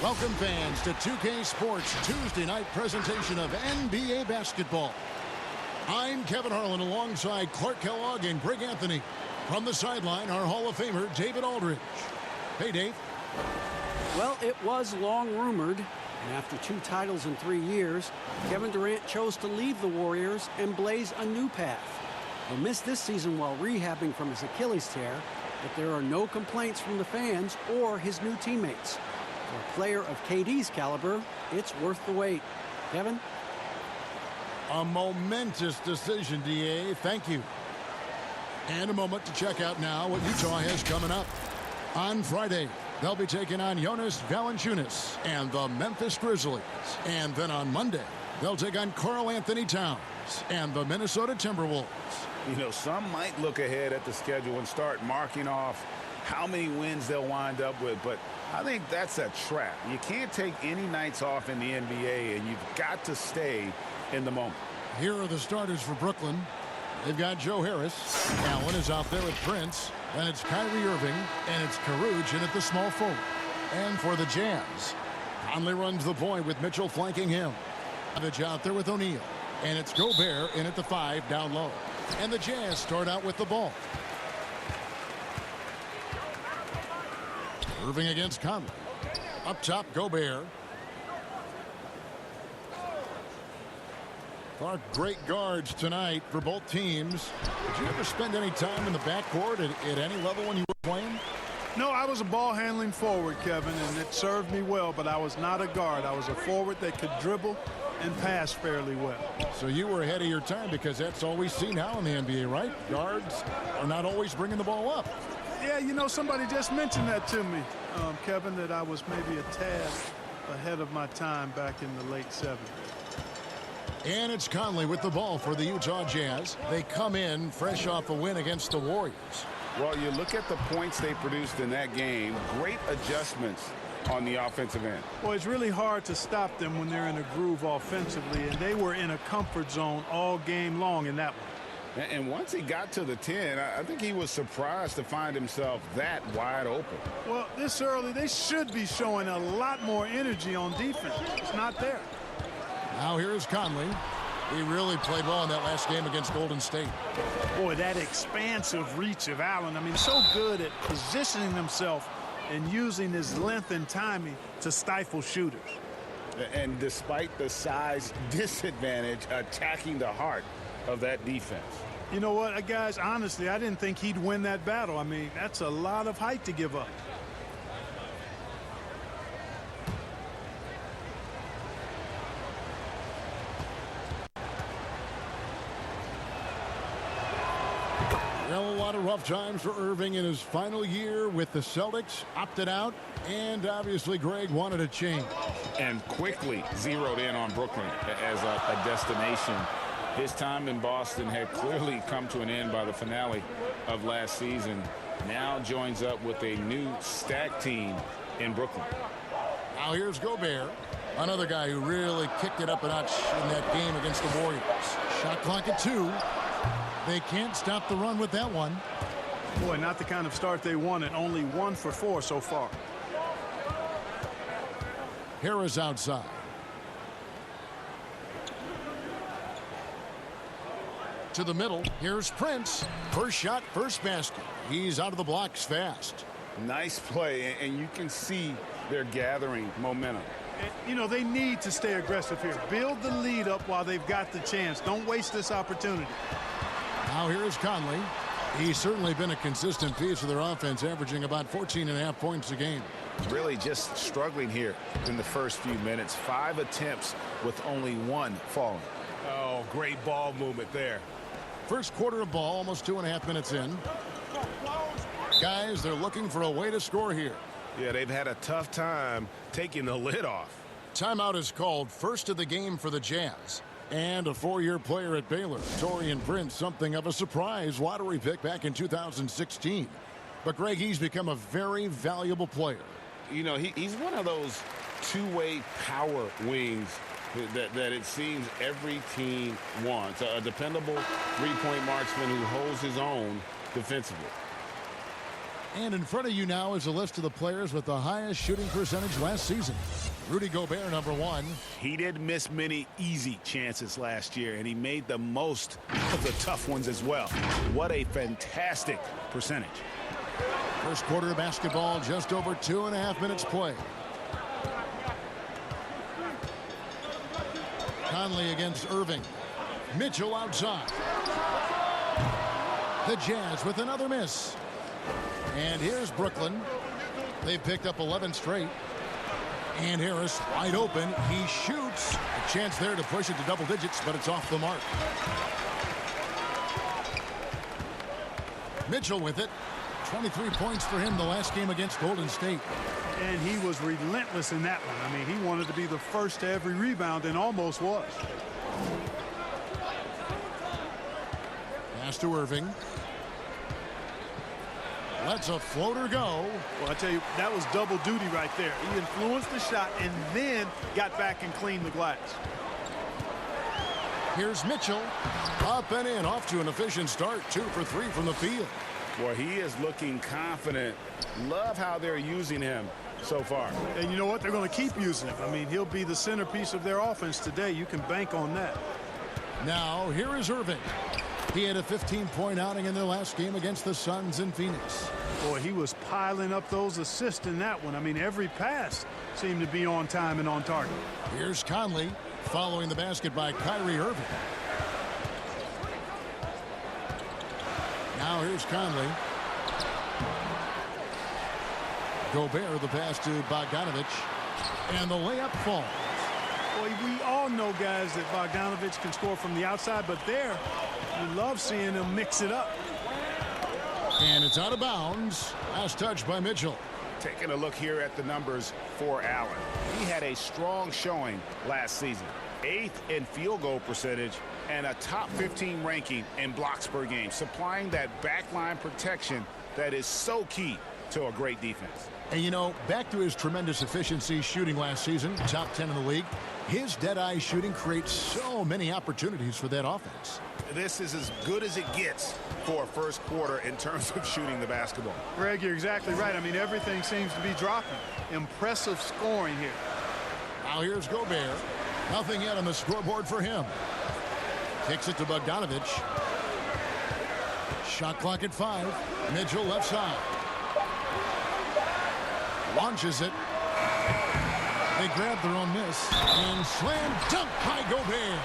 Welcome fans to 2K Sports Tuesday night presentation of NBA basketball. I'm Kevin Harlan alongside Clark Kellogg and Greg Anthony. From the sideline, our Hall of Famer, David Aldridge. Hey, Dave. Well, it was long rumored, and after 2 titles in 3 years, Kevin Durant chose to leave the Warriors and blaze a new path. He'll miss this season while rehabbing from his Achilles tear, but there are no complaints from the fans or his new teammates. For a player of KD's caliber, it's worth the wait. Kevin? A momentous decision, DA. Thank you. And a moment to check out now what Utah has coming up. On Friday, they'll be taking on Jonas Valanciunas and the Memphis Grizzlies. And then on Monday, they'll take on Karl Anthony Towns and the Minnesota Timberwolves. You know, some might look ahead at the schedule and start marking off how many wins they'll wind up with, but I think that's a trap. You can't take any nights off in the NBA, and you've got to stay in the moment. Here are the starters for Brooklyn. They've got Joe Harris. Allen is out there with Prince. Then it's Kyrie Irving, and it's Caruge in at the small forward. And for the Jazz, Conley runs the point with Mitchell flanking him. Savage out there with O'Neal. And it's Gobert in at the 5 down low. And the Jazz start out with the ball. Irving against Conley. Up top, Gobert. Our great guards tonight for both teams. Did you ever spend any time in the backcourt at any level when you were playing? No, I was a ball handling forward, Kevin, and it served me well, but I was not a guard. I was a forward that could dribble and pass fairly well. So you were ahead of your time, because that's all we see now in the NBA, right? Guards are not always bringing the ball up. Yeah, you know, somebody just mentioned that to me, Kevin, that I was maybe a tad ahead of my time back in the late 70s. And it's Conley with the ball for the Utah Jazz. They come in fresh off a win against the Warriors. Well, you look at the points they produced in that game. Great adjustments on the offensive end. Well, it's really hard to stop them when they're in a groove offensively, and they were in a comfort zone all game long in that one. And once he got to the 10, I think he was surprised to find himself that wide open. Well, this early, they should be showing a lot more energy on defense. It's not there. Now here's Conley. He really played well in that last game against Golden State. Boy, that expansive reach of Allen. I mean, so good at positioning himself and using his length and timing to stifle shooters. And despite the size disadvantage, attacking the heart of that defense. You know what, guys, honestly, I didn't think he'd win that battle. I mean, that's a lot of height to give up. Well, a lot of rough times for Irving in his final year with the Celtics. Opted out, and obviously Greg wanted a change. And quickly zeroed in on Brooklyn as a destination. His time in Boston had clearly come to an end by the finale of last season. Now joins up with a new stacked team in Brooklyn. Now here's Gobert, another guy who really kicked it up a notch in that game against the Warriors. Shot clock at 2. They can't stop the run with that one. Boy, not the kind of start they wanted. Only 1 for 4 so far. Harris outside. To the middle. Here's Prince. First shot, first basket. He's out of the blocks fast. Nice play, and you can see they're gathering momentum. You know, they need to stay aggressive here. Build the lead up while they've got the chance. Don't waste this opportunity. Now here's Conley. He's certainly been a consistent piece of their offense, averaging about 14.5 points a game. Really just struggling here in the first few minutes. 5 attempts with only 1 falling. Oh, great ball movement there. First quarter of ball, almost 2.5 minutes in. Guys, they're looking for a way to score here. Yeah, they've had a tough time taking the lid off. Timeout is called, first of the game for the Jazz. And a 4-year player at Baylor, Taurean Prince, something of a surprise lottery pick back in 2016. But, Greg, he's become a very valuable player. You know, he's one of those two-way power wings that it seems every team wants. A dependable three-point marksman who holds his own defensively. And in front of you now is a list of the players with the highest shooting percentage last season. Rudy Gobert, number 1. He didn't miss many easy chances last year, and he made the most of the tough ones as well. What a fantastic percentage. First quarter of basketball, just over 2.5 minutes play. Conley against Irving. Mitchell outside. The Jazz with another miss. And here's Brooklyn. They've picked up 11 straight. And Harris wide open. He shoots. A chance there to push it to double digits, but it's off the mark. Mitchell with it. 23 points for him the last game against Golden State. And he was relentless in that one. I mean, he wanted to be the first to every rebound and almost was. Pass to Irving. Lets a floater go. Well, I tell you, that was double duty right there. He influenced the shot and then got back and cleaned the glass. Here's Mitchell. Up and in. Off to an efficient start. 2 for 3 from the field. Boy, he is looking confident. Love how they're using him so far. And you know what? They're going to keep using him. I mean, he'll be the centerpiece of their offense today. You can bank on that. Now, here is Irving. He had a 15-point outing in their last game against the Suns in Phoenix. Boy, he was piling up those assists in that one. I mean, every pass seemed to be on time and on target. Here's Conley following the basket by Kyrie Irving. Now here's Conley. Gobert, the pass to Bogdanovich. And the layup falls. Boy, we all know, guys, that Bogdanovich can score from the outside, but there, we love seeing him mix it up. And it's out of bounds. Last touch by Mitchell. Taking a look here at the numbers for Allen. He had a strong showing last season. 8th in field goal percentage and a top 15 ranking in blocks per game, supplying that backline protection that is so key to a great defense. And you know, back to his tremendous efficiency shooting last season, top 10 in the league, his dead-eye shooting creates so many opportunities for that offense. This is as good as it gets for a first quarter in terms of shooting the basketball. Greg, you're exactly right. I mean, everything seems to be dropping. Impressive scoring here. Now here's Gobert. Nothing yet on the scoreboard for him. Kicks it to Bogdanovich. Shot clock at 5. Mitchell left side. Launches it. They grab their own miss. And slam dunk by Gobert.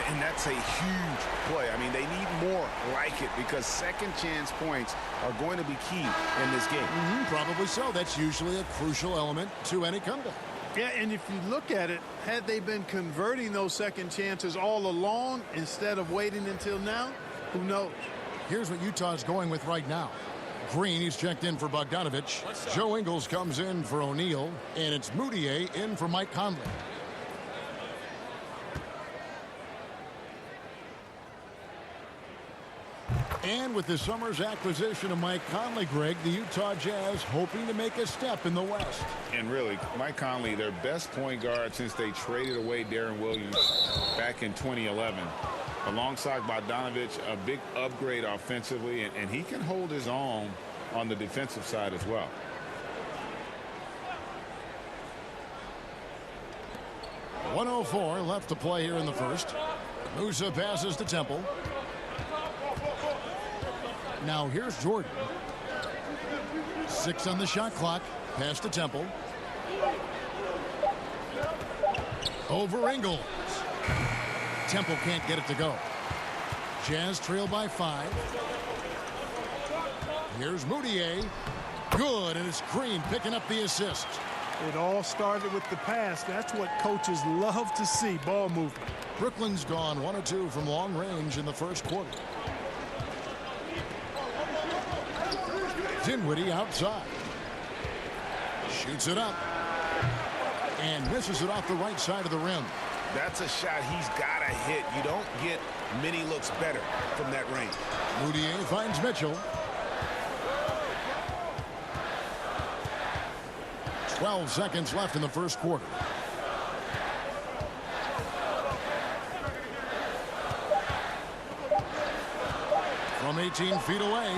And that's a huge play. I mean, they need more like it because second chance points are going to be key in this game. Probably so. That's usually a crucial element to any comeback. Yeah, and if you look at it, had they been converting those second chances all along instead of waiting until now, who knows? Here's what Utah's going with right now. Green, he's checked in for Bogdanovich. Joe Ingles comes in for O'Neal. And it's Moutier in for Mike Conley. And with the summer's acquisition of Mike Conley, Greg, the Utah Jazz hoping to make a step in the West. And really, Mike Conley, their best point guard since they traded away Darren Williams back in 2011. Alongside Bogdanovich, a big upgrade offensively, and he can hold his own on the defensive side as well. .104 left to play here in the first. Musa passes to Temple. Now here's Jordan. 6 on the shot clock. Pass to Temple. Over Ingles. Temple can't get it to go. Jazz trail by 5. Here's Moutier. Good, and it's Green picking up the assist. It all started with the pass. That's what coaches love to see, ball movement. Brooklyn's gone 1 of 2 from long range in the first quarter. Dinwiddie outside. Shoots it up. And misses it off the right side of the rim. That's a shot he's got to hit. You don't get many looks better from that range. Moutier finds Mitchell. 12 seconds left in the first quarter. From from 18 feet away.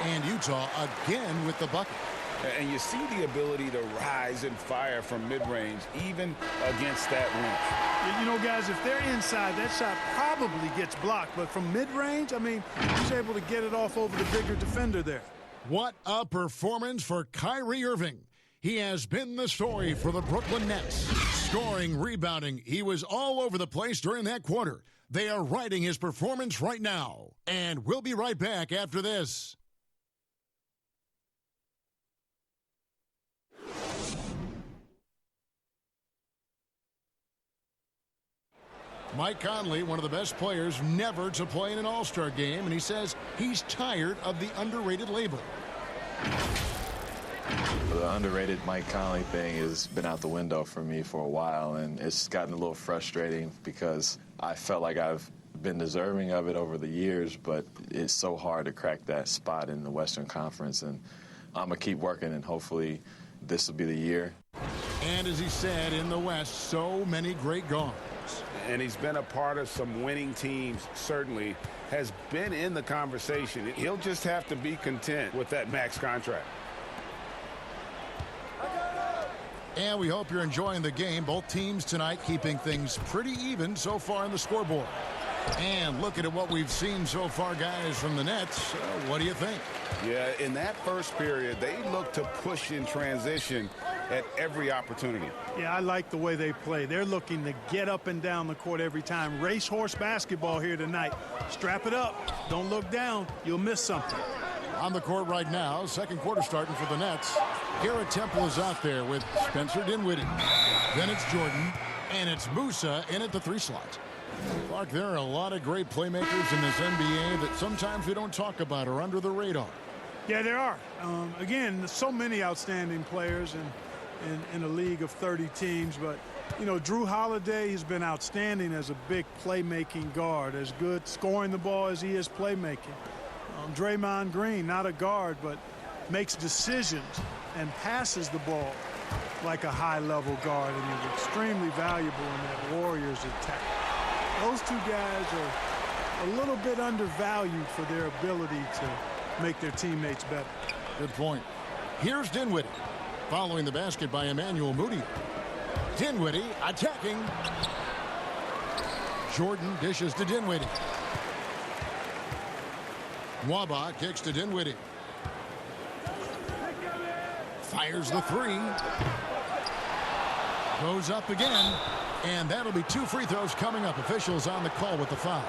And Utah again with the bucket. And you see the ability to rise and fire from mid-range, even against that length. You know, guys, if they're inside, that shot probably gets blocked. But from mid-range, I mean, he's able to get it off over the bigger defender there. What a performance for Kyrie Irving. He has been the story for the Brooklyn Nets. Scoring, rebounding, he was all over the place during that quarter. They are riding his performance right now. And we'll be right back after this. Mike Conley, one of the best players never to play in an All-Star game, and he says he's tired of the underrated label. The underrated Mike Conley thing has been out the window for me for a while, and it's gotten a little frustrating because I felt like I've been deserving of it over the years, but it's so hard to crack that spot in the Western Conference, and I'm going to keep working, and hopefully this will be the year. And as he said, in the West, so many great guards. And he's been a part of some winning teams, certainly has been in the conversation. He'll just have to be content with that max contract. And we hope you're enjoying the game. Both teams tonight keeping things pretty even so far on the scoreboard. And looking at what we've seen so far, guys, from the Nets, what do you think? Yeah, in that first period, they look to push in transition at every opportunity. Yeah, I like the way they play. They're looking to get up and down the court every time. Racehorse basketball here tonight. Strap it up. Don't look down. You'll miss something. On the court right now, second quarter starting for the Nets. Garrett Temple is out there with Spencer Dinwiddie. Then it's Jordan, and it's Musa in at the 3 slot. Clark, there are a lot of great playmakers in this NBA that sometimes we don't talk about or under the radar. Yeah, there are. Again, there's so many outstanding players in a league of 30 teams. But, you know, Drew Holiday has been outstanding as a big playmaking guard, as good scoring the ball as he is playmaking. Draymond Green, not a guard, but makes decisions and passes the ball like a high-level guard, and he's extremely valuable in that Warriors attack. Those two guys are a little bit undervalued for their ability to make their teammates better. Good point. Here's Dinwiddie, following the basket by Emmanuel Mudiay. Dinwiddie attacking. Jordan dishes to Dinwiddie. Waba kicks to Dinwiddie. Fires the 3. Goes up again. And that'll be 2 free throws coming up. Officials on the call with the foul.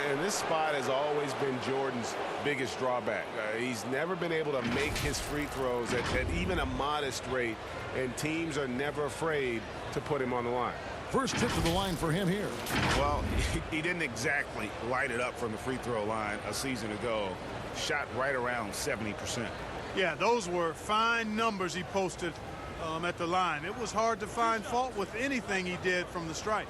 And this spot has always been Jordan's biggest drawback. He's never been able to make his free throws at even a modest rate, and teams are never afraid to put him on the line. First trip to the line for him here. Well, he didn't exactly light it up from the free throw line a season ago. Shot right around 70%. Yeah, those were fine numbers he posted at the line. It was hard to find fault with anything he did from the stripe.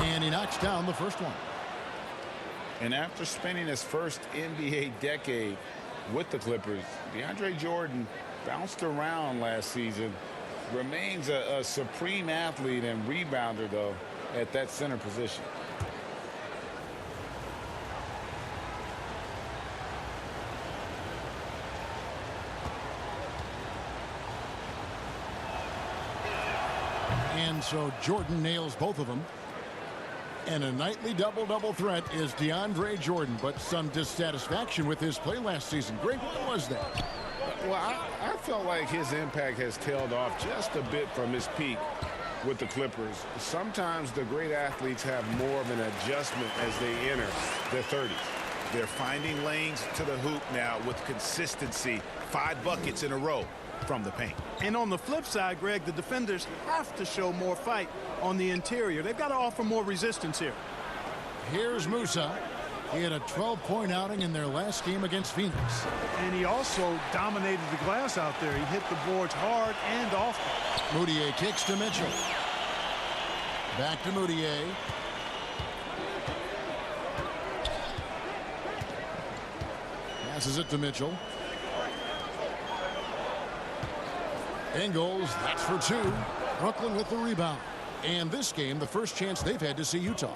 And he knocks down the first one. And after spending his first NBA decade with the Clippers, DeAndre Jordan bounced around last season. Remains a supreme athlete and rebounder, though, at that center position. And so Jordan nails both of them. And a nightly double-double threat is DeAndre Jordan, but some dissatisfaction with his play last season. Greg, what was that? Well, I felt like his impact has tailed off just a bit from his peak with the Clippers. Sometimes the great athletes have more of an adjustment as they enter their 30s. They're finding lanes to the hoop now with consistency. 5 buckets in a row from the paint. And on the flip side, Greg, the defenders have to show more fight on the interior. They've got to offer more resistance here. Here's Musa. He had a 12-point outing in their last game against Phoenix. And he also dominated the glass out there. He hit the boards hard and often. Mudiay kicks to Mitchell. Back to Mudiay. Passes it to Mitchell. Ingles, that's for two. Brooklyn with the rebound. And this game, the first chance they've had to see Utah.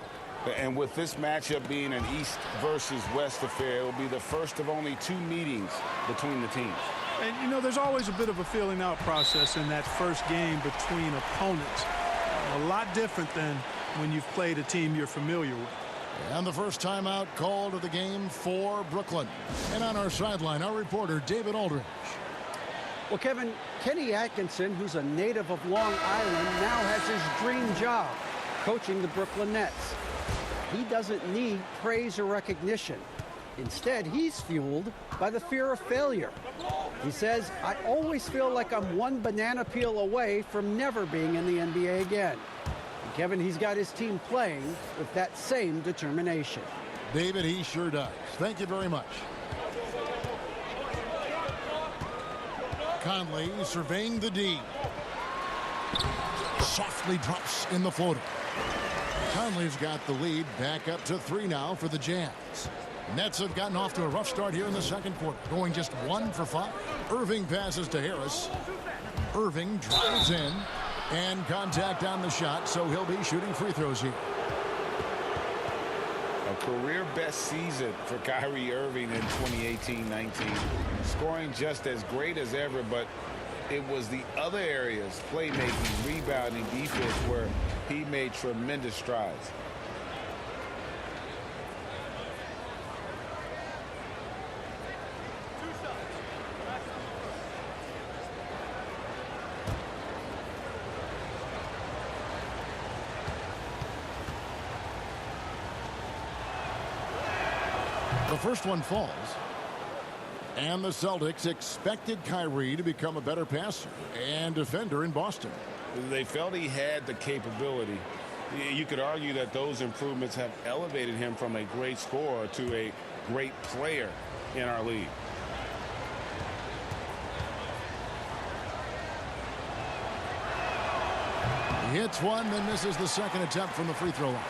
And with this matchup being an East versus West affair, it will be the first of only 2 meetings between the teams. And, you know, there's always a bit of a feeling out process in that first game between opponents. A lot different than when you've played a team you're familiar with. And the first timeout called of the game for Brooklyn. And on our sideline, our reporter, David Aldridge. Well, Kevin, Kenny Atkinson, who's a native of Long Island, now has his dream job, coaching the Brooklyn Nets. He doesn't need praise or recognition. Instead, he's fueled by the fear of failure. He says, I always feel like I'm one banana peel away from never being in the NBA again. And Kevin, he's got his team playing with that same determination. David, he sure does. Thank you very much. Conley surveying the D. Softly drops in the floater. Conley's got the lead back up to 3 now for the Jazz. Nets have gotten off to a rough start here in the second quarter, going just 1 for 5. Irving passes to Harris. Irving drives in, and contact on the shot, so he'll be shooting free throws here. A career best season for Kyrie Irving in 2018-19. Scoring just as great as ever, but it was the other areas, playmaking, rebounding, defense, where he made tremendous strides. The first one falls. And the Celtics expected Kyrie to become a better passer and defender in Boston. They felt he had the capability. You could argue that those improvements have elevated him from a great scorer to a great player in our league. He hits one, then misses the second attempt from the free throw line.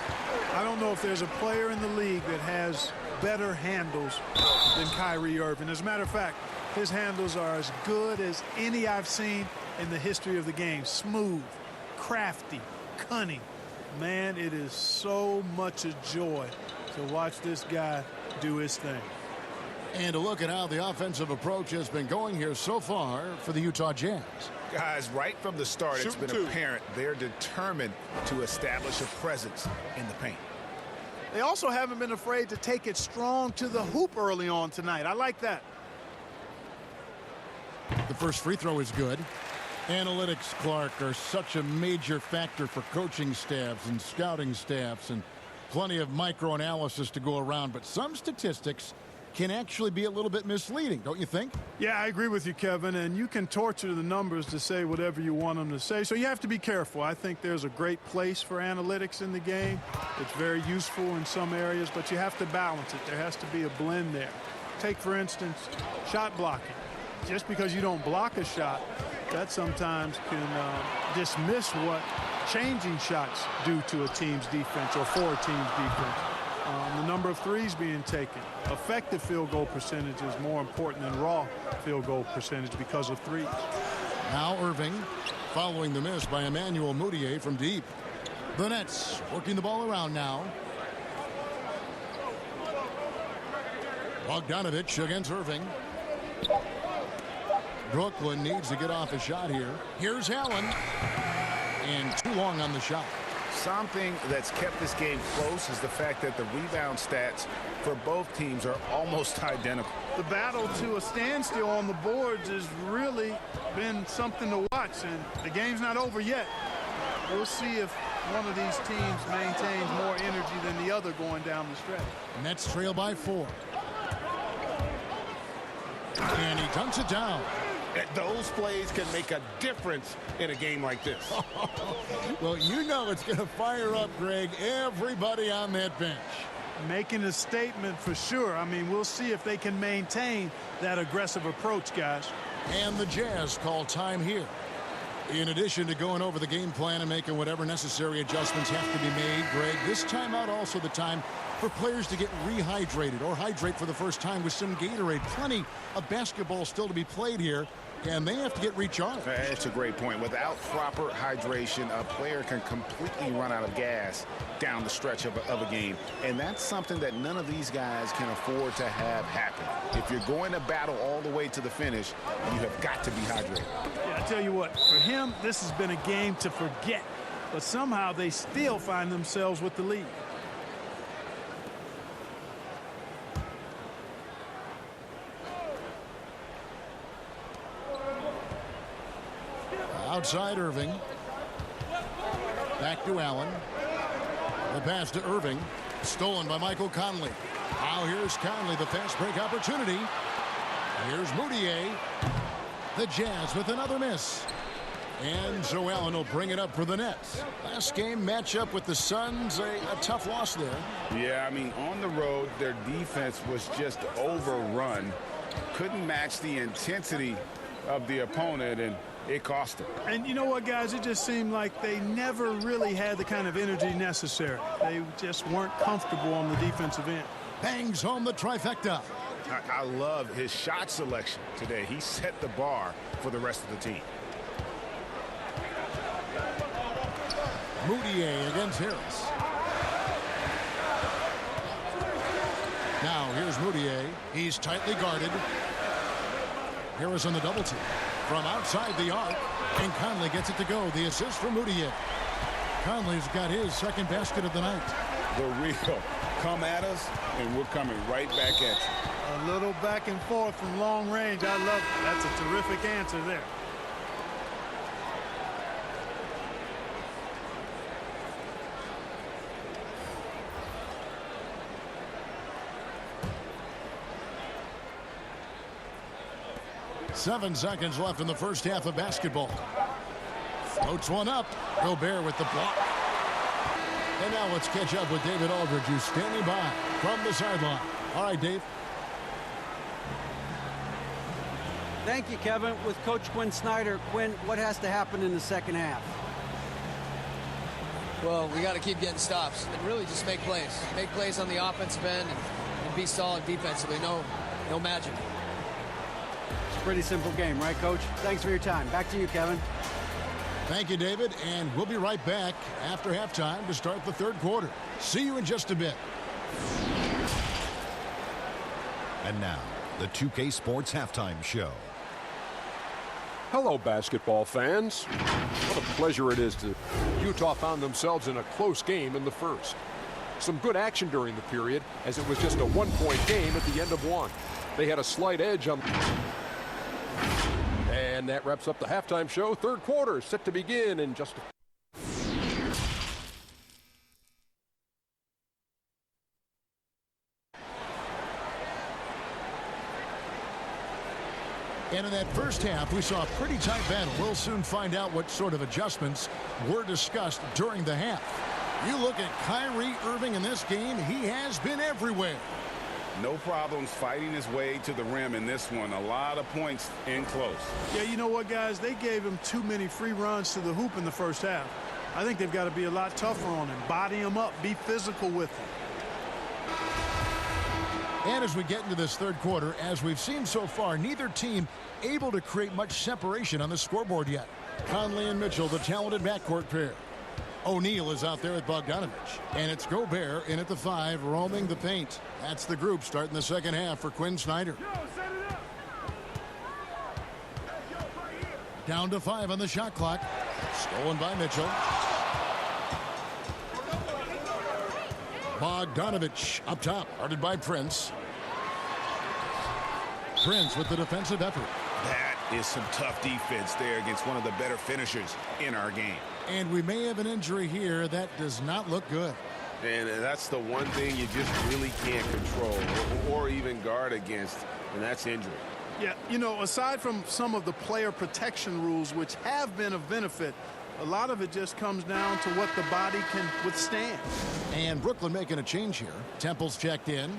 I don't know if there's a player in the league that has better handles than Kyrie Irving. As a matter of fact, his handles are as good as any I've seen in the history of the game. Smooth, crafty, cunning. Man, it is so much a joy to watch this guy do his thing. And to look at how the offensive approach has been going here so far for the Utah Jazz. Guys, right from the start, it's been apparent they're determined to establish a presence in the paint. They also haven't been afraid to take it strong to the hoop early on tonight. I like that. The first free throw is good. Analytics, Clark, are such a major factor for coaching staffs and scouting staffs, and plenty of micro-analysis to go around. But some statistics can actually be a little bit misleading, don't you think? Yeah, I agree with you, Kevin, and you can torture the numbers to say whatever you want them to say, so you have to be careful. I think there's a great place for analytics in the game. It's very useful in some areas, but you have to balance it. There has to be a blend there. Take, for instance, shot blocking. Just because you don't block a shot, that sometimes can dismiss what changing shots do to a team's defense or for a team's defense. The number of threes being taken. Effective field goal percentage is more important than raw field goal percentage because of threes. Now Irving following the miss by Emmanuel Mudiay from deep. The Nets working the ball around now. Bogdanovich against Irving. Brooklyn needs to get off a shot here. Here's Allen. And too long on the shot. Something that's kept this game close is the fact that the rebound stats for both teams are almost identical. The battle to a standstill on the boards has really been something to watch, and the game's not over yet. We'll see if one of these teams maintains more energy than the other going down the stretch. Nets trail by 4. And he dunks it down. Those plays can make a difference in a game like this. Well, you know it's going to fire up, Greg, everybody on that bench. Making a statement for sure. I mean, we'll see if they can maintain that aggressive approach, guys. And the Jazz call time here. In addition to going over the game plan and making whatever necessary adjustments have to be made, Greg, this timeout also the time for players to get rehydrated or hydrate for the first time with some Gatorade. Plenty of basketball still to be played here. and they have to get recharged. That's a great point. Without proper hydration, a player can completely run out of gas down the stretch of a game. And that's something that none of these guys can afford to have happen. If you're going to battle all the way to the finish, you have got to be hydrated. Yeah, I tell you what, for him, this has been a game to forget. But somehow they still find themselves with the lead. Outside Irving. Back to Allen. The pass to Irving. Stolen by Michael Conley. Now here's Conley, the fast break opportunity. Here's Moutier. The Jazz with another miss. And so Allen will bring it up for the Nets. Last game matchup with the Suns, a tough loss there. Yeah, I mean, on the road, their defense was just overrun. Couldn't match the intensity of the opponent, and it cost them. And you know what, guys? It just seemed like they never really had the kind of energy necessary. They just weren't comfortable on the defensive end. Bangs home the trifecta. I love his shot selection today. He set the bar for the rest of the team. Moutier against Harris. Now here's Moutier. He's tightly guarded. Harris on the double team. From outside the arc. And Conley gets it to go. The assist from Moutier. Conley's got his second basket of the night. The real come at us, and we're coming right back at you. A little back and forth from long range. I love it. That's a terrific answer there. Seven seconds left in the first half of basketball. Floats one up. Gobert with the block. And now let's catch up with David Aldridge, who's standing by from the sideline. All right, Dave. Thank you, Kevin. With Coach Quinn Snyder, Quinn, what has to happen in the second half? Well, we got to keep getting stops and really just make plays. Make plays on the offensive end and be solid defensively. No magic. It's a pretty simple game, right, Coach? Thanks for your time. Back to you, Kevin. Thank you, David, and we'll be right back after halftime to start the third quarter. See you in just a bit. And now, the 2K Sports Halftime Show. Hello, basketball fans. What a pleasure it is to Utah found themselves in a close game in the first. Some good action during the period, as it was just a one-point game at the end of one. They had a slight edge on. And that wraps up the halftime show. Third quarter set to begin in just a... And in that first half, we saw a pretty tight battle. We'll soon find out what sort of adjustments were discussed during the half. You look at Kyrie Irving in this game, he has been everywhere. No problems fighting his way to the rim in this one. A lot of points in close. Yeah, you know what, guys? They gave him too many free runs to the hoop in the first half. I think they've got to be a lot tougher on him. Body him up. Be physical with him. And as we get into this third quarter, as we've seen so far, neither team able to create much separation on the scoreboard yet. Conley and Mitchell, the talented backcourt pair. O'Neal is out there with Bogdanovich. And it's Gobert in at the 5, roaming the paint. That's the group starting the second half for Quinn Snyder. Down to 5 on the shot clock. Stolen by Mitchell. Bogdanovich up top, guarded by Prince. Prince with the defensive effort. That is some tough defense there against one of the better finishers in our game. And we may have an injury here that does not look good. And that's the one thing you just really can't control or even guard against, and that's injury. Yeah, you know, aside from some of the player protection rules, which have been of benefit, a lot of it just comes down to what the body can withstand. And Brooklyn making a change here. Temple's checked in.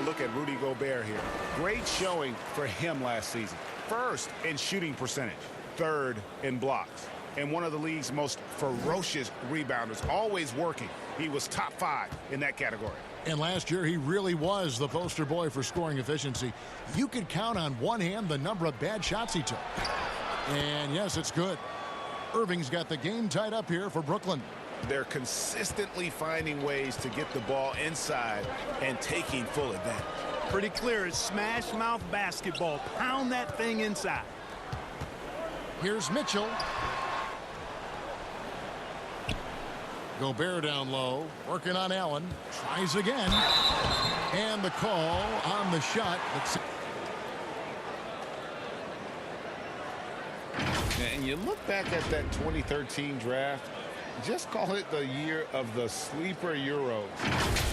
look at Rudy Gobert here. Great showing for him last season. First in shooting percentage, third in blocks, and one of the league's most ferocious rebounders, always working. He was top 5 in that category. And last year, he really was the poster boy for scoring efficiency. You could count on one hand the number of bad shots he took. And yes, it's good. Irving's got the game tied up here for Brooklyn. They're consistently finding ways to get the ball inside and taking full advantage. Pretty clear. It's smash mouth basketball. Pound that thing inside. Here's Mitchell. Gobert down low, working on Allen. Tries again. And the call on the shot. And you look back at that 2013 draft, just call it the year of the sleeper Euros.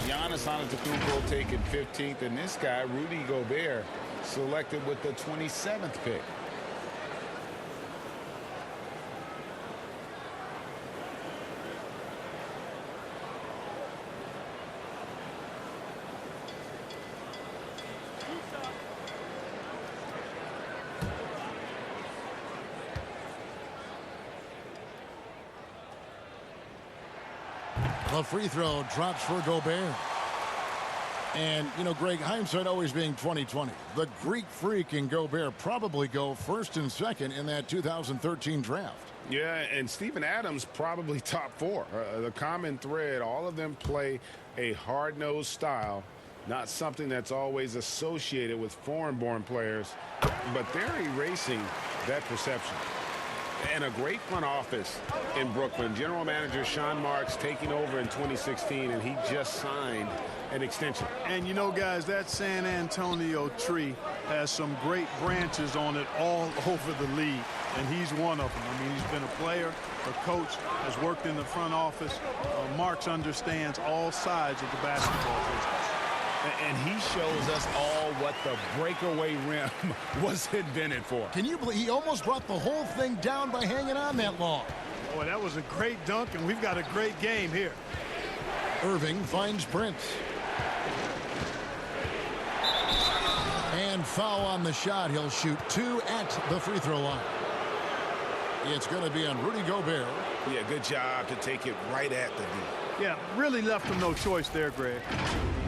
Giannis Antetokounmpo taken 15th, and this guy, Rudy Gobert, selected with the 27th pick. The free throw drops for Gobert. And, you know, Greg, hindsight always being 20/20. The Greek freak and Gobert probably go first and second in that 2013 draft. Yeah, and Steven Adams probably top 4. The common thread, all of them play a hard-nosed style, not something that's always associated with foreign-born players, but they're erasing that perception. And a great front office in Brooklyn. General manager Sean Marks taking over in 2016, and he just signed an extension. And you know, guys, that San Antonio tree has some great branches on it all over the league, and he's one of them. I mean, he's been a player, a coach, has worked in the front office. Marks understands all sides of the basketball business. And he shows us all what the breakaway rim was invented for. Can you believe he almost brought the whole thing down by hanging on that long? Boy, that was a great dunk, and we've got a great game here. Irving finds Prince. And foul on the shot. He'll shoot 2 at the free throw line. It's going to be on Rudy Gobert. Yeah, good job to take it right at the D. Yeah, really left him no choice there, Greg.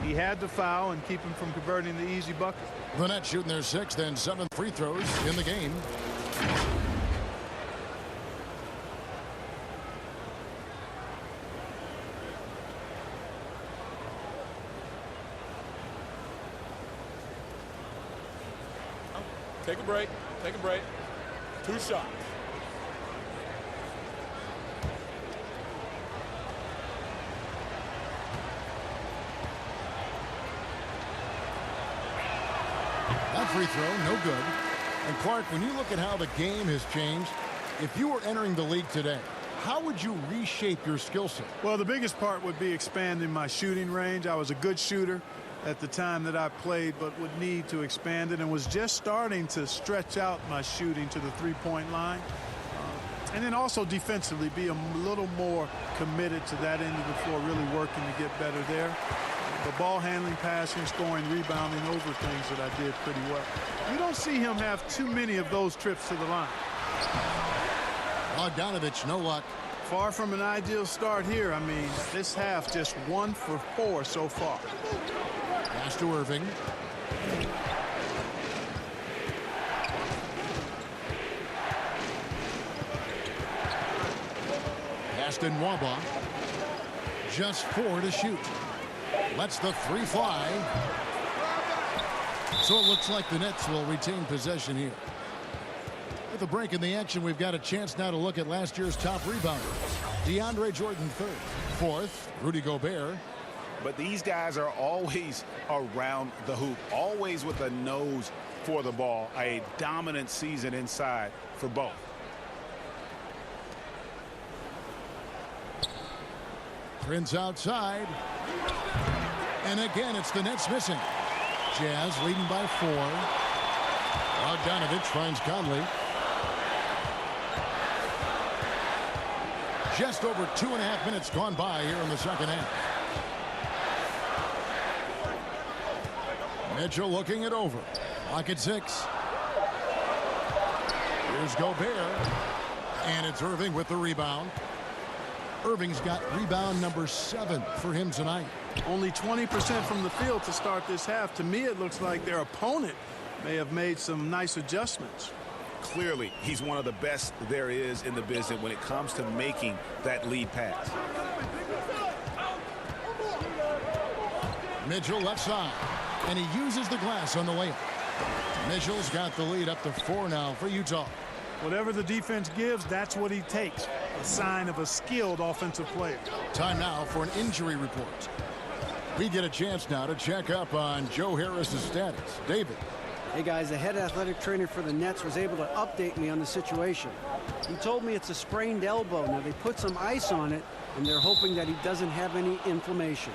He had to foul and keep him from converting the easy bucket. The Nets shooting their 6th and 7th free throws in the game. Take a break. Take a break. 2 shots. That free throw, no good. And Clark, when you look at how the game has changed, if you were entering the league today, how would you reshape your skill set? Well, the biggest part would be expanding my shooting range. I was a good shooter at the time that I played, but would need to expand it, and was just starting to stretch out my shooting to the three-point line. And then also defensively be a little more committed to that end of the floor, really working to get better there. The ball handling, passing, scoring, rebounding, those were things that I did pretty well. You don't see him have too many of those trips to the line. Bogdanovich, no luck. Far from an ideal start here. I mean, this half just 1 for 4 so far. Pass to Irving. Pass to Nwaba. Just 4 to shoot. Lets the 3 fly. So it looks like the Nets will retain possession here. At the break in the action, we've got a chance now to look at last year's top rebounder. DeAndre Jordan 3rd. 4th, Rudy Gobert. But these guys are always around the hoop, always with a nose for the ball. A dominant season inside for both. Prince outside. And again, it's the Nets missing. Jazz leading by 4. Bogdanovich finds Conley. Just over 2.5 minutes gone by here in the second half. Mitchell looking it over. Lock at 6. Here's Gobert. And it's Irving with the rebound. Irving's got rebound number 7 for him tonight. Only 20% from the field to start this half. To me, it looks like their opponent may have made some nice adjustments. Clearly, he's one of the best there is in the business when it comes to making that lead pass. Mitchell left side. And he uses the glass on the layup. Mitchell's got the lead up to 4 now for Utah. Whatever the defense gives, that's what he takes. A sign of a skilled offensive player. Time now for an injury report. We get a chance now to check up on Joe Harris's status. David. Hey guys, the head athletic trainer for the Nets was able to update me on the situation. He told me it's a sprained elbow. Now they put some ice on it, and they're hoping that he doesn't have any inflammation.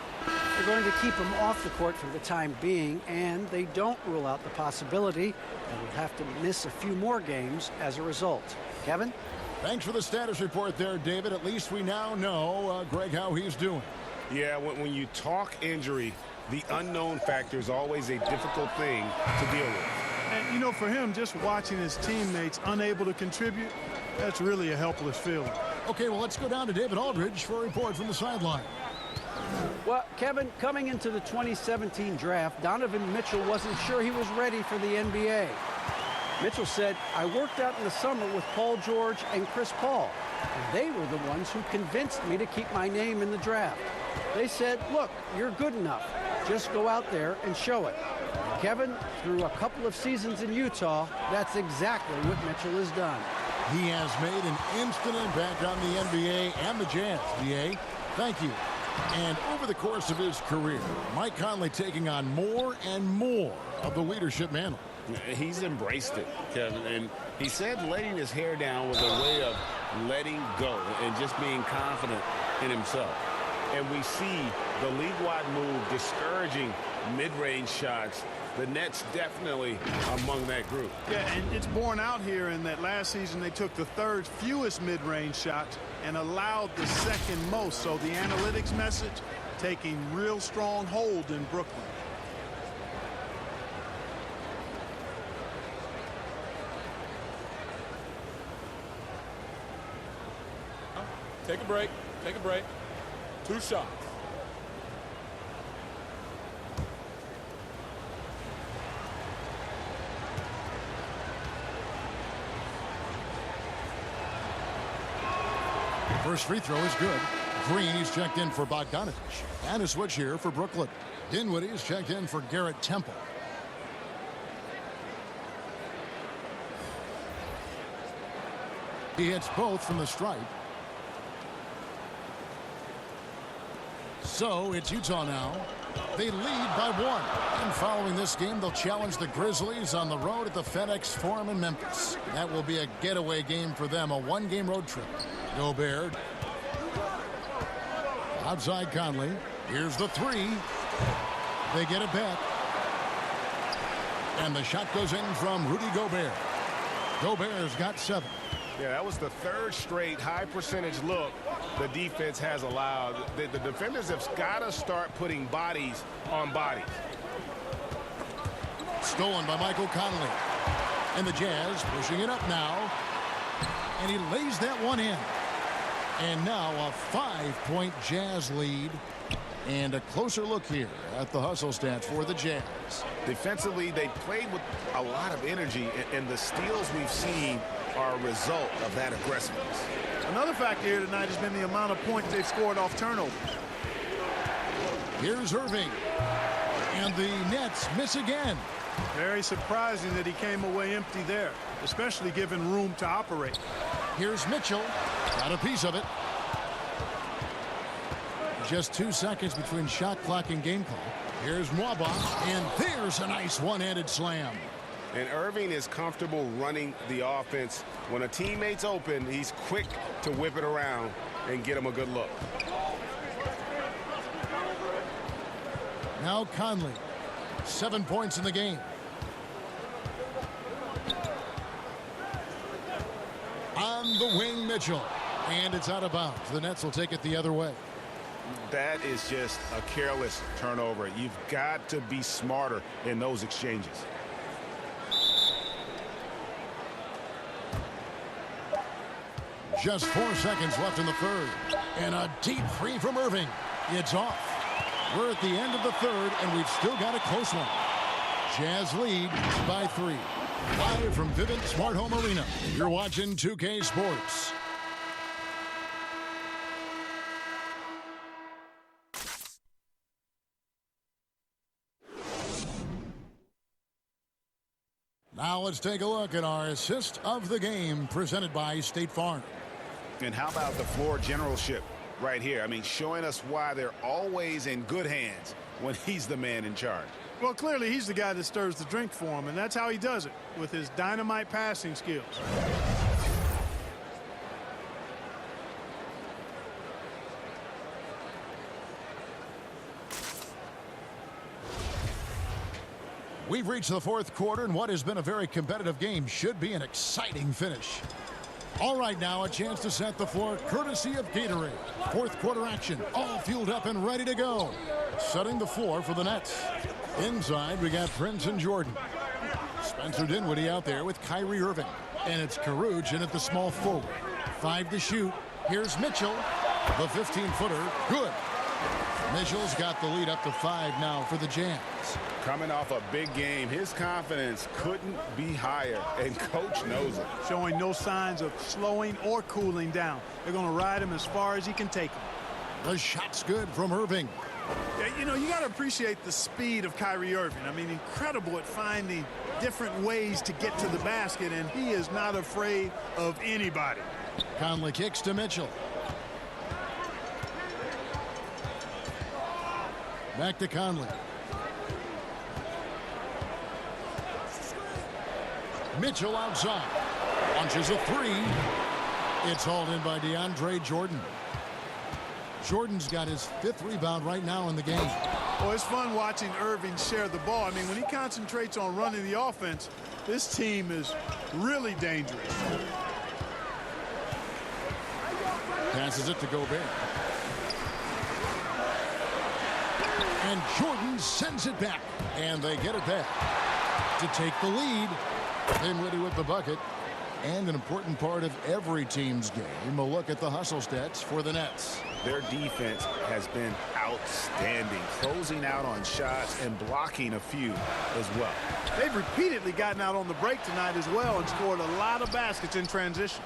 They're going to keep him off the court for the time being, and they don't rule out the possibility that he'll have to miss a few more games as a result. Kevin? Thanks for the status report there, David. At least we now know, Greg, how he's doing. Yeah, when you talk injury, the unknown factor is always a difficult thing to deal with. And, you know, for him, just watching his teammates unable to contribute, that's really a helpless feeling. Okay, well, let's go down to David Aldridge for a report from the sideline. Well, Kevin, coming into the 2017 draft, Donovan Mitchell wasn't sure he was ready for the NBA. Mitchell said, I worked out in the summer with Paul George and Chris Paul, and they were the ones who convinced me to keep my name in the draft. They said, look, you're good enough. Just go out there and show it. And Kevin, through a couple of seasons in Utah, that's exactly what Mitchell has done. He has made an instant impact on the NBA and the Jazz. DA, thank you. And over the course of his career, Mike Conley taking on more and more of the leadership mantle. He's embraced it, Kevin, and he said letting his hair down was a way of letting go and just being confident in himself. And we see the league-wide move discouraging mid-range shots. The Nets definitely among that group. Yeah, and it's borne out here in that last season they took the 3rd fewest mid-range shots and allowed the 2nd most. So the analytics message taking real strong hold in Brooklyn. Take a break. Take a break. 2 shots. First free throw is good. Green, he's checked in for Bogdanovich. And a switch here for Brooklyn. Dinwiddie is checked in for Garrett Temple. He hits both from the stripe. So it's Utah now. They lead by 1. And following this game, they'll challenge the Grizzlies on the road at the FedEx Forum in Memphis. That will be a getaway game for them, a 1-game road trip. Gobert. Outside Conley. Here's the 3. They get it back. And the shot goes in from Rudy Gobert. Gobert's got 7. Yeah, that was the 3rd straight high percentage look the defense has allowed. The defenders have got to start putting bodies on bodies. Stolen by Michael Conley. And the Jazz pushing it up now. And he lays that one in. And now a 5-point Jazz lead. And a closer look here at the hustle stats for the Jazz. Defensively, they played with a lot of energy, and the steals we've seen are a result of that aggressiveness. Another factor here tonight has been the amount of points they've scored off turnover. Here's Irving. And the Nets miss again. Very surprising that he came away empty there, especially given room to operate. Here's Mitchell. Got a piece of it. Just 2 seconds between shot clock and game call. Here's Mwaba, and there's a nice one-handed slam. And Irving is comfortable running the offense. When a teammate's open, he's quick to whip it around and get him a good look. Now Conley. 7 points in the game. On the wing, Mitchell. And it's out of bounds. The Nets will take it the other way. That is just a careless turnover. You've got to be smarter in those exchanges. Just 4 seconds left in the third. And a deep three from Irving. It's off. We're at the end of the third, and we've still got a close one. Jazz lead by 3. Live from Vivint Smart Home Arena, you're watching 2K Sports. Now let's take a look at our assist of the game presented by State Farm. And how about the floor generalship right here? I mean, showing us why they're always in good hands when he's the man in charge. Well, clearly he's the guy that stirs the drink for him, and that's how he does it, with his dynamite passing skills. We've reached the fourth quarter, and what has been a very competitive game should be an exciting finish. All right, now a chance to set the floor courtesy of Gatorade. Fourth quarter action, all fueled up and ready to go. Setting the floor for the Nets. Inside, we got Prince and Jordan. Spencer Dinwiddie out there with Kyrie Irving. And it's Caruge in at the small forward. 5 to shoot. Here's Mitchell. The 15-footer, good. Mitchell's got the lead up to 5 now for the Jazz. Coming off a big game, his confidence couldn't be higher, and Coach knows it. Showing no signs of slowing or cooling down. They're going to ride him as far as he can take him. The shot's good from Irving. Yeah, you know, you got to appreciate the speed of Kyrie Irving. I mean, incredible at finding different ways to get to the basket, and he is not afraid of anybody. Conley kicks to Mitchell. Back to Conley. Mitchell outside. Launches a 3. It's hauled in by DeAndre Jordan. Jordan's got his 5th rebound right now in the game. Well, it's fun watching Irving share the ball. I mean, when he concentrates on running the offense, this team is really dangerous. Passes it to Gobert. And Jordan sends it back. And they get it back to take the lead. Dinwiddie with the bucket. And an important part of every team's game, a look at the hustle stats for the Nets. Their defense has been outstanding, closing out on shots and blocking a few as well. They've repeatedly gotten out on the break tonight as well and scored a lot of baskets in transition.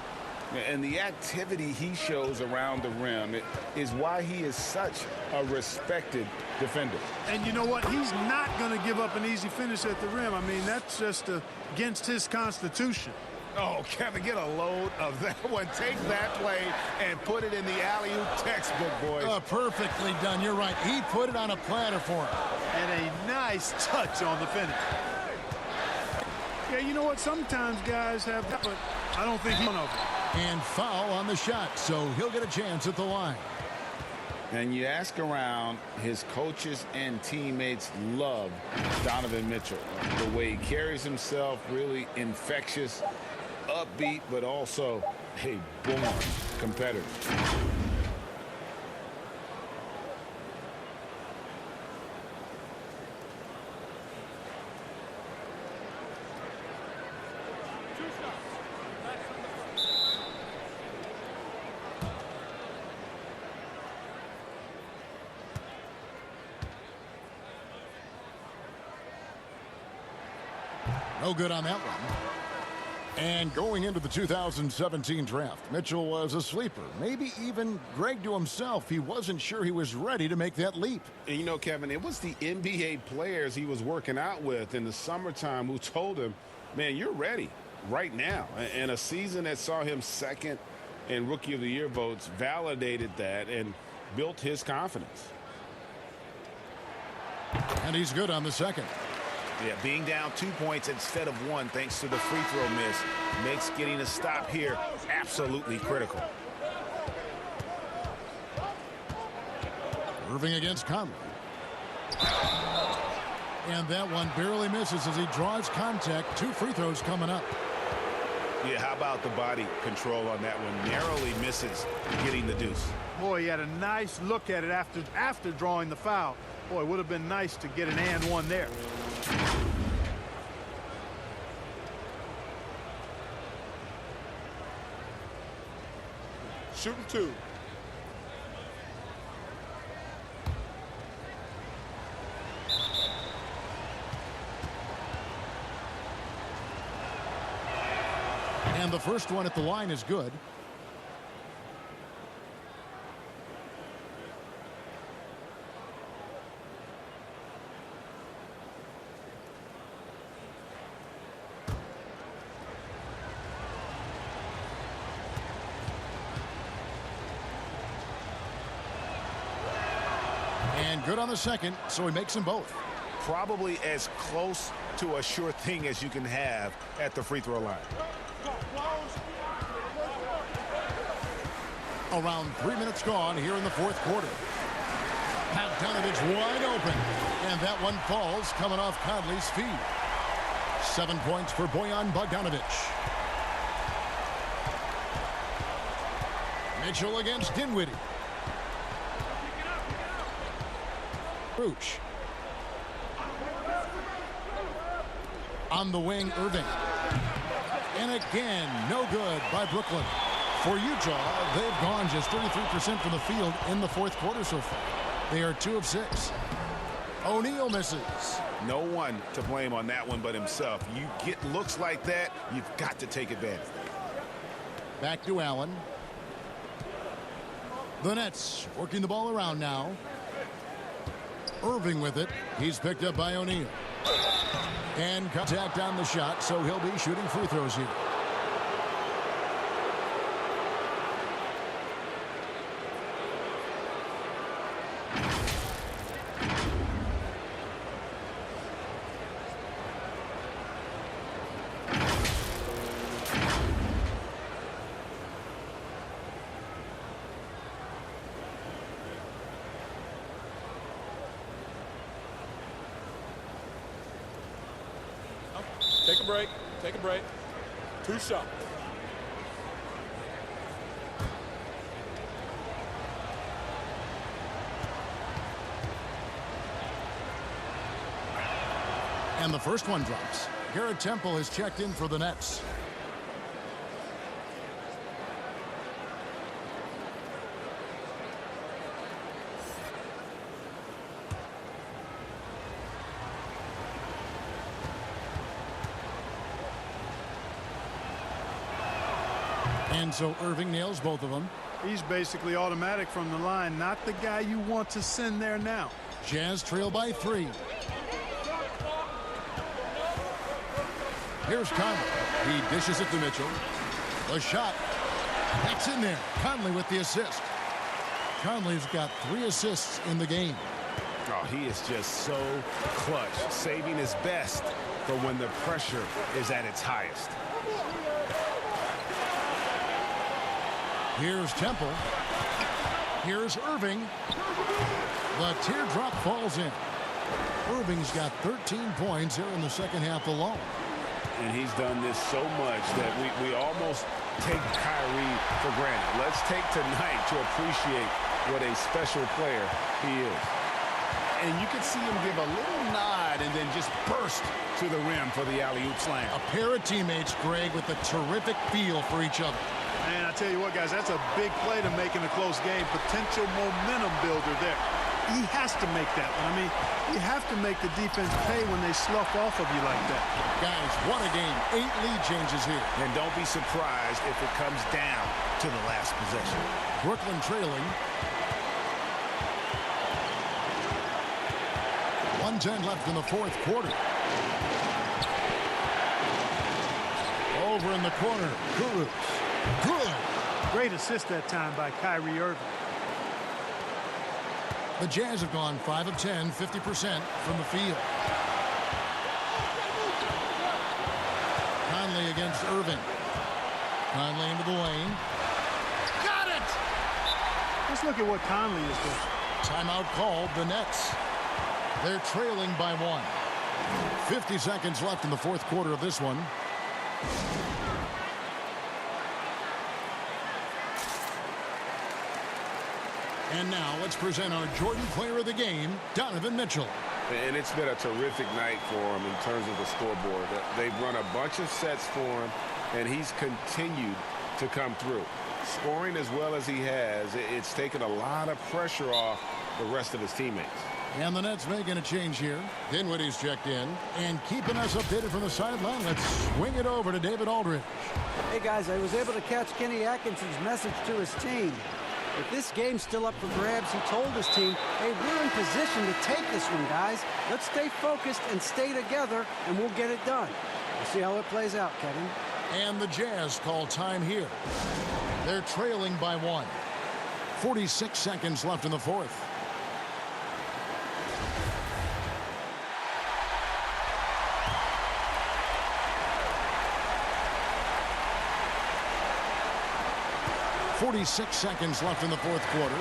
And the activity he shows around the rim is why he is such a respected defender. And you know what? He's not going to give up an easy finish at the rim. I mean, that's just against his constitution. Oh, Kevin, get a load of that one. Take that play and put it in the alley-oop textbook, boys. Perfectly done. You're right. He put it on a platter for him. And a nice touch on the finish. Yeah, you know what? Sometimes guys have that, but I don't think he's one of them. And foul on the shot, so he'll get a chance at the line. And you ask around, his coaches and teammates love Donovan Mitchell. The way he carries himself, really infectious, upbeat, but also a born competitor. No good on that one. And going into the 2017 draft, Mitchell was a sleeper. Maybe even Greg to himself, he wasn't sure he was ready to make that leap. And you know, Kevin, it was the NBA players he was working out with in the summertime who told him, man, you're ready right now. And a season that saw him second in Rookie of the Year votes validated that and built his confidence. And he's good on the second. Yeah, being down 2 points instead of 1 thanks to the free throw miss makes getting a stop here absolutely critical. Irving against Conley. And that one barely misses as he draws contact. 2 free throws coming up. Yeah, how about the body control on that one? Narrowly misses getting the deuce. Boy, he had a nice look at it after drawing the foul. Boy, it would have been nice to get an and one there. Shooting 2. And the first one at the line is good. And good on the second, so he makes them both. Probably as close to a sure thing as you can have at the free throw line. Around 3 minutes gone here in the fourth quarter. Bogdanovich wide open. And that one falls coming off Conley's feet. 7 points for Bojan Bogdanovich. Mitchell against Dinwiddie. Rooch. On the wing, Irving. And again, no good by Brooklyn. For Utah, they've gone just 33% from the field in the fourth quarter so far. They are 2 of 6. O'Neal misses. No one to blame on that one but himself. You get looks like that, you've got to take advantage. Back to Allen. The Nets working the ball around now. Irving with it. He's picked up by O'Neal. And contact on the shot, so he'll be shooting free throws here. Take a break. Take a break. 2 shots. And the first one drops. Garrett Temple has checked in for the Nets. And so Irving nails both of them. He's basically automatic from the line, not the guy you want to send there now. Jazz trail by 3. Here's Conley. He dishes it to Mitchell. The shot. That's in there. Conley with the assist. Conley's got 3 assists in the game. Oh, he is just so clutch, saving his best for when the pressure is at its highest. Here's Temple. Here's Irving. The teardrop falls in. Irving's got 13 points here in the second half alone. And he's done this so much that we almost take Kyrie for granted. Let's take tonight to appreciate what a special player he is. And you can see him give a little nod and then just burst to the rim for the alley-oop slam. A pair of teammates, Greg, with a terrific feel for each other. Man, I tell you what, guys, that's a big play to make in a close game. Potential momentum builder there. He has to make that one. I mean, you have to make the defense pay when they slough off of you like that. Guys, what a game. 8 lead changes here. And don't be surprised if it comes down to the last possession. Brooklyn trailing. 1:10 left in the fourth quarter. Over in the corner, Kuruc. Good. Great assist that time by Kyrie Irving. The Jazz have gone 5 of 10, 50% from the field. Conley against Irving. Conley into the lane. Got it! Let's look at what Conley is doing. Timeout called, the Nets. They're trailing by 1. 50 seconds left in the fourth quarter of this one. And now let's present our Jordan Player of the Game, Donovan Mitchell. And it's been a terrific night for him in terms of the scoreboard. They've run a bunch of sets for him, and he's continued to come through. Scoring as well as he has, it's taken a lot of pressure off the rest of his teammates. And the Nets making a change here. Dinwiddie's checked in. And keeping us updated from the sideline, let's swing it over to David Aldridge. Hey, guys, I was able to catch Kenny Atkinson's message to his team. With this game still up for grabs, he told his team, hey, we're in position to take this one, guys. Let's stay focused and stay together, and we'll get it done. We'll see how it plays out, Kevin. And the Jazz call time here. They're trailing by 1. 46 seconds left in the fourth. .46 seconds left in the fourth quarter.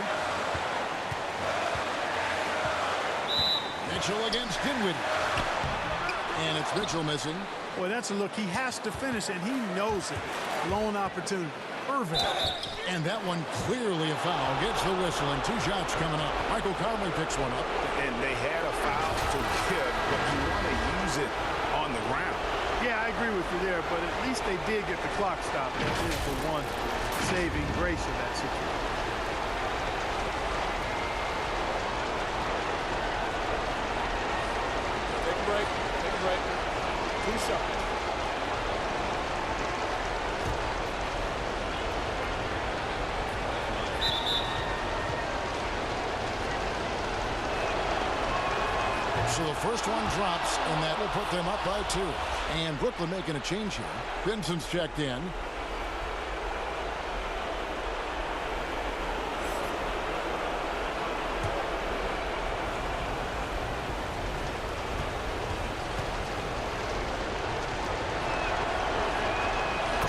Mitchell against Dinwiddie. And it's Mitchell missing. Boy, that's a look. He has to finish, and he knows it. Lone opportunity. Irving. And that one clearly a foul. Gets the whistle, and 2 shots coming up. Michael Conley picks one up. And they had a foul to give, but you want to use it on the ground. Yeah, I agree with you there, but at least they did get the clock stopped. That is the one saving grace of that situation. Take a break. Take a break. 2 shots. So the first one drops, and that will put them up by 2. And Brooklyn making a change here. Vincent's checked in.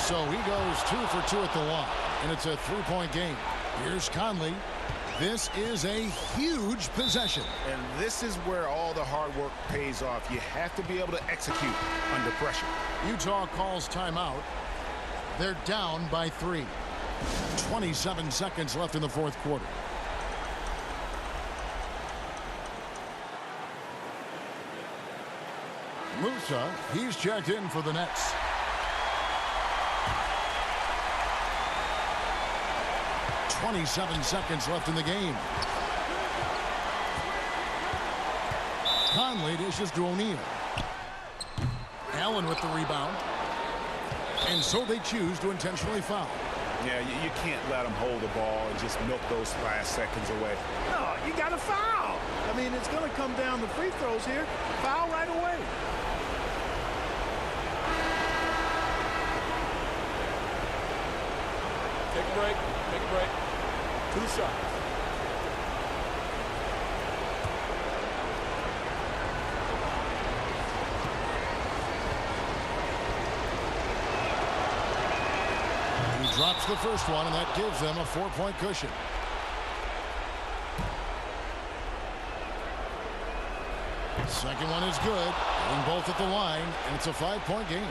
So he goes 2 for 2 at the line, and it's a 3-point game. Here's Conley. This is a huge possession. And this is where all the hard work pays off. You have to be able to execute under pressure. Utah calls timeout. They're down by 3. 27 seconds left in the fourth quarter. Musa, he's checked in for the Nets. .27 seconds left in the game. Conley dishes to O'Neal. Allen with the rebound. And so they choose to intentionally foul. Yeah, you can't let them hold the ball and just milk those last seconds away. No, you got to foul. I mean, it's going to come down to free throws here. Foul right away. Take a break. Take a break. 2 shots. He drops the first one, and that gives them a 4-point cushion. Second one is good. And both at the line, and it's a 5-point game.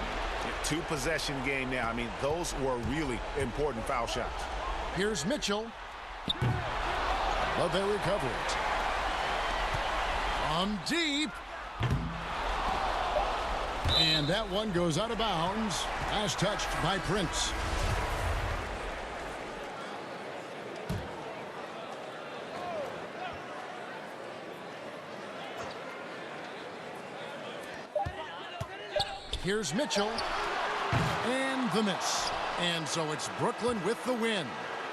2-possession game now. I mean, those were really important foul shots. Here's Mitchell. But they recover it. From deep. And that one goes out of bounds. As touched by Prince. Here's Mitchell. And the miss. And so it's Brooklyn with the win.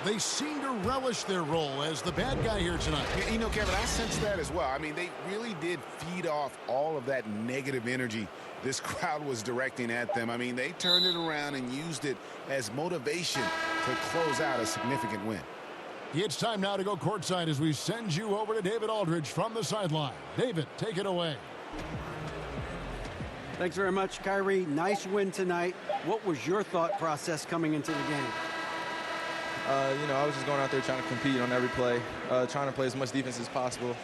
They seem to relish their role as the bad guy here tonight. You know, Kevin, I sense that as well. I mean, they really did feed off all of that negative energy this crowd was directing at them. I mean, they turned it around and used it as motivation to close out a significant win. It's time now to go courtside as we send you over to David Aldridge from the sideline. David, take it away. Thanks very much, Kyrie. Nice win tonight. What was your thought process coming into the game? I was just going out there trying to compete on every play, trying to play as much defense as possible.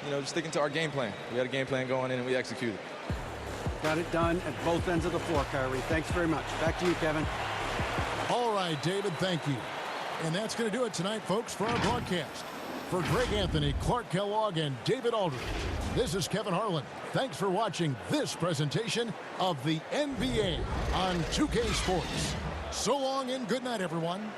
Just sticking to our game plan. We had a game plan going in, and we executed. Got it done at both ends of the floor, Kyrie. Thanks very much. Back to you, Kevin. All right, David, thank you. And that's going to do it tonight, folks, for our broadcast. For Greg Anthony, Clark Kellogg, and David Aldridge, this is Kevin Harlan. Thanks for watching this presentation of the NBA on 2K Sports. So long and good night, everyone.